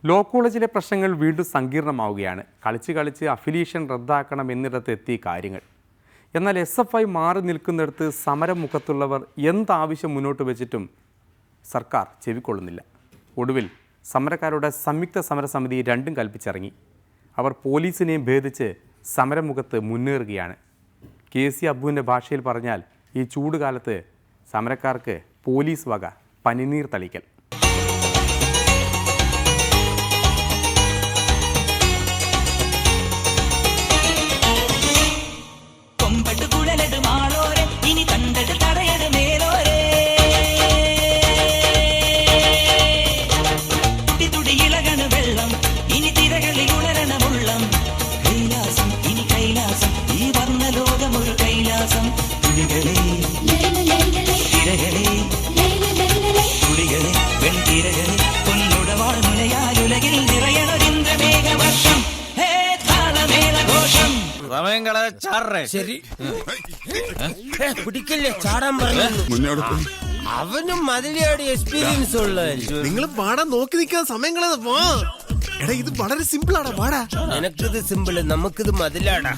Law കോളേജിലെ പ്രശ്നങ്ങൾ വീണ്ടും സങ്കീർണമാവുകയാണ്. കളിച്ച് അഫിലിയേഷൻ റദ്ദാക്കണം എന്നിടത്ത് എത്തി കാര്യങ്ങൾ. എന്നാൽ SFI മാറി നിൽക്കുന്നിടത്ത് സമരമുഖത്തുള്ളവർ എന്താവശ്യം മുന്നോട്ട് വെച്ചിട്ടും സർക്കാർ ചെവിക്കൊള്ളുന്നില്ല. ഒടുവിൽ സമരക്കാരുടെ സംയുക്ത സമരസമിതി രണ്ടും കൽപ്പിച്ചിറങ്ങി. അവർ പോലീസിനെയും ഭേദിച്ച് സമരമുഖത്ത് മുന്നേറുകയാണ്. KC അബ്ബുവിൻ്റെ ഭാഷയിൽ പറഞ്ഞാൽ ഈ ചൂടുകാലത്ത് സമരക്കാർക്ക് പോലീസ് വക പനിനീർ തളിക്കൽ. അവനും മതിലിയാടി എക്സ്പീരിയൻസ് ഉള്ള നിങ്ങൾ പാടാൻ നോക്കി നിൽക്കാൻ സമയം കളയാതെ പോ. എടാ ഇത് വളരെ സിമ്പിൾ ആടാ, പാടാ. നിനക്കിത് സിമ്പിള്, നമുക്കിത് മതിലാടാ.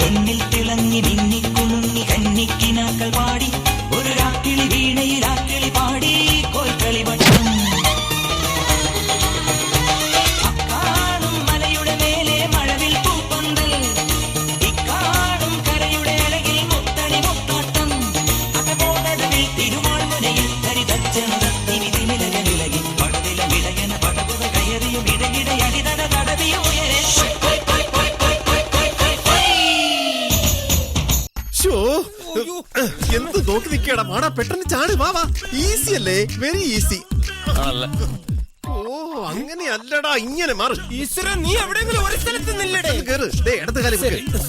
എന്നിൽ തിളങ്ങി മിന്നി കുണുങ്ങി കന്നിക്കിനാക്കൾ പാടി ഒരു രാക്കിളി വീണയിൽ രാക്കിളി പാടി കോൽക്കളി ഭക്ഷണം അക്കാടും മലയുടെ മേലെ മഴവിൽ പൂപ്പന്തൽ ഇക്കാടും കരയുടെ അഴകിൽ മുത്തണി മുത്താട്ടം അകപോടവിൽ തിരുവാൾമുനയിൽ ധരിതച്ചനത്തി വിധിമിലക വിലകി പടവില വിളയന പടവുക കയറിയും ഇടകിട അടിതട തടവിയ ഉയരെ എന്ത് നോക്കി നിൽക്കടാ, പാടാ, പെട്ടെന്ന് ചാടി വാ. ഈസി അല്ലേ? Very easy. ഓ അങ്ങനെയല്ലടാ, ഇങ്ങനെ മാറി. ഈശ്വര, നീ എവിടെയെങ്കിലും ഒരു സ്ഥലത്ത് നില്ലടേ.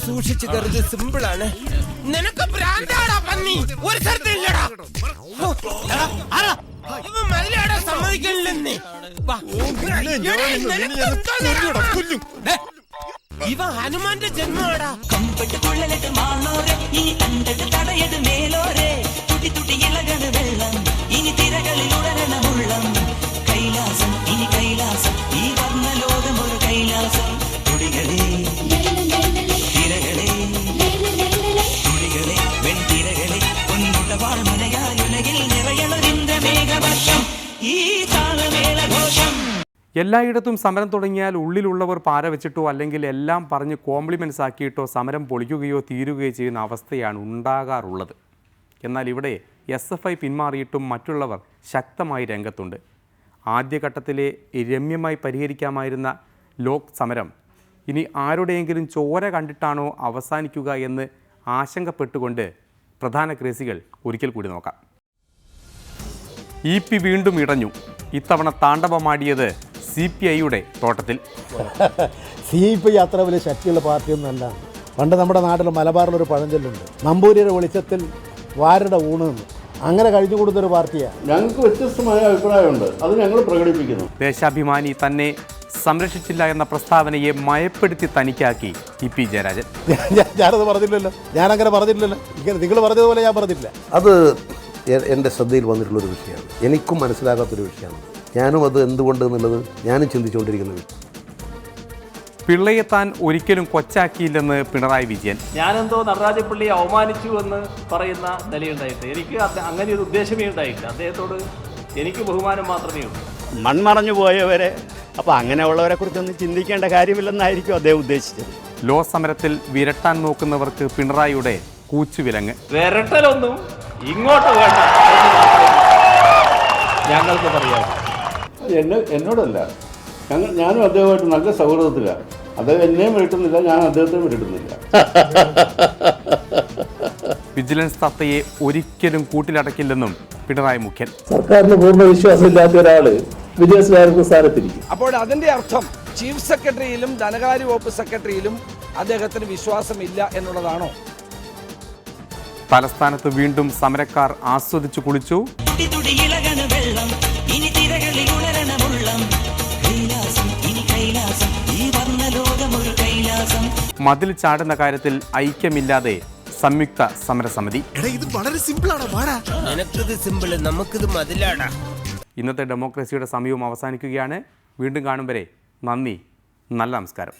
സൂക്ഷിച്ചു കരുത്, സിമ്പിൾ ആണ്. നിനക്ക് ഭ്രാന്താടാ പന്നി, ഒരു സ്ഥലത്ത് ഇല്ലടാ. ഇവൻ മതിലാടാ സമ്മതിക്കണില്ലെന്ന്. ഇവ ഹനുമാന്റെ ജന്മമാടാ. കമ്പട്ട് കൊള്ളലിട്ട് മാണോരെ ഇനി കണ്ടിട്ട് തടയത് മേലോരെ തുടി തുടി ഇളകണ് വെള്ളം ഇനി തിരകളിൽ ഉടരണമുള്ളം കൈലാസം ഇനി കൈലാസം ഈ വർണ്ണ ലോകം ഒരു കൈലാസം തുടികളെ തിരകളെ തുടികളെ വെൺതിരകളെ പൊന്നുടവാൾ മുനയാലുലകിൽ നിറയണൊരിന്ദ മേഘവർഷം ഈ താളമേളഘോഷം. എല്ലായിടത്തും സമരം തുടങ്ങിയാൽ ഉള്ളിലുള്ളവർ പാര വെച്ചിട്ടോ അല്ലെങ്കിൽ എല്ലാം പറഞ്ഞ് കോംപ്ലിമെൻറ്റ്സ് ആക്കിയിട്ടോ സമരം പൊളിക്കുകയോ തീരുകയോ ചെയ്യുന്ന അവസ്ഥയാണ് ഉണ്ടാകാറുള്ളത്. എന്നാൽ ഇവിടെ SFI പിന്മാറിയിട്ടും മറ്റുള്ളവർ ശക്തമായി രംഗത്തുണ്ട്. ആദ്യഘട്ടത്തിലെ രമ്യമായി പരിഹരിക്കാമായിരുന്ന ലോക് സമരം ഇനി ആരുടെയെങ്കിലും ചോര കണ്ടിട്ടാണോ അവസാനിക്കുക എന്ന് ആശങ്കപ്പെട്ടുകൊണ്ട് പ്രധാന കേസുകൾ ഒരിക്കൽ കൂടി നോക്കാം. EP വീണ്ടും ഇടഞ്ഞു. ഇത്തവണ താണ്ഡവമാടിയത് CPIയുടെ തോട്ടത്തിൽ. CPI അത്ര വലിയ ശക്തിയുള്ള പാർട്ടിയൊന്നുമല്ല. പണ്ട് നമ്മുടെ നാട്ടിൽ മലബാറിലൊരു പഴഞ്ചൊല്ലുണ്ട്, നമ്പൂരിയുടെ വെളിച്ചത്തിൽ വാരുടെ ഊണെന്ന്. അങ്ങനെ കഴിഞ്ഞു കൊടുത്തൊരു പാർട്ടിയാണ്. ഞങ്ങൾക്ക് വ്യത്യസ്തമായ അഭിപ്രായമുണ്ട്, അത് ഞങ്ങൾ പ്രകടിപ്പിക്കുന്നു. ദേശാഭിമാനി തന്നെ സംരക്ഷിച്ചില്ല എന്ന പ്രസ്താവനയെ മയപ്പെടുത്തി തനിക്കാക്കി TP ജയരാജൻ. ഞാനത് പറഞ്ഞില്ലല്ലോ, ഞാനങ്ങനെ പറഞ്ഞില്ലല്ലോ. നിങ്ങൾ പറഞ്ഞതുപോലെ ഞാൻ പറഞ്ഞില്ല. അത് എൻ്റെ ശ്രദ്ധയിൽ വന്നിട്ടുള്ളൊരു വിഷയമാണ്, എനിക്കും മനസ്സിലാകാത്തൊരു വിഷയമാണ്. ഞാനും അത് എന്തുകൊണ്ട് എന്നുള്ളത് ഞാനും ചിന്തിച്ചുകൊണ്ടിരിക്കുന്നത്. പിള്ളയെ താൻ ഒരിക്കലും കൊച്ചാക്കിയില്ലെന്ന് പിണറായി വിജയൻ. ഞാനെന്തോ നടരാജപ്പിള്ളിയെ അവമാനിച്ചു എന്ന് പറയുന്ന നിലയുണ്ടായിട്ട് എനിക്ക് അങ്ങനെ ഒരു ഉദ്ദേശമേ ഉണ്ടായില്ല. അദ്ദേഹത്തോട് എനിക്ക് ബഹുമാനം മാത്രമേ ഉള്ളൂ. മൺമറഞ്ഞു പോയവരെ, അപ്പോൾ അങ്ങനെയുള്ളവരെ കുറിച്ചൊന്നും ചിന്തിക്കേണ്ട കാര്യമില്ലെന്നായിരിക്കും അദ്ദേഹം ഉദ്ദേശിച്ചത്. ലോ സമരത്തിൽ വിരട്ടാൻ നോക്കുന്നവർക്ക് പിണറായിയുടെ കൂച്ചുവിലങ്ങ്. വിരട്ടലൊന്നും ഇങ്ങോട്ട് വേണ്ട, ഞങ്ങൾക്ക് പറയാം. എന്നോടല്ല, ഞാനും അദ്ദേഹമായിട്ട് നല്ല സൗഹൃദത്തിലാണ്. അദ്ദേഹം എന്നെയും വിരട്ടുന്നില്ല, ഞാൻ അദ്ദേഹത്തെ വിരട്ടുന്നില്ല. വിജിലൻസ് തത്തയെ ഒരിക്കലും കൂട്ടിലടക്കില്ലെന്നും പിണറായി മുഖ്യൻ. സർക്കാരിന് പൂർണ്ണ വിശ്വാസമില്ലാത്ത ഒരാള് വിജിലൻസ് ഡയറക്ടർ സ്ഥാനത്തിരിക്കും. അപ്പോൾ അതിന്റെ അർത്ഥം ചീഫ് സെക്രട്ടറിയിലും ധനകാര്യ വകുപ്പ് സെക്രട്ടറിയിലും അദ്ദേഹത്തിന് വിശ്വാസമില്ല എന്നുള്ളതാണോ? തലസ്ഥാനത്ത് വീണ്ടും സമരക്കാർ ആസ്വദിച്ചു കുളിച്ചു. മതിൽ ചാടുന്ന കാര്യത്തിൽ ഐക്യമില്ലാതെ സംയുക്ത സമരസമിതി. ഇത് വളരെ സിമ്പിൾ ആണ്, പാടാ. നിനക്കിത് സിമ്പിള്, നമുക്കിത് മതിലാടാ. ഇന്നത്തെ ഡെമോക്രസിയുടെ സമയവും അവസാനിക്കുകയാണ്. വീണ്ടും കാണും വരെ നന്ദി, നല്ല നമസ്കാരം.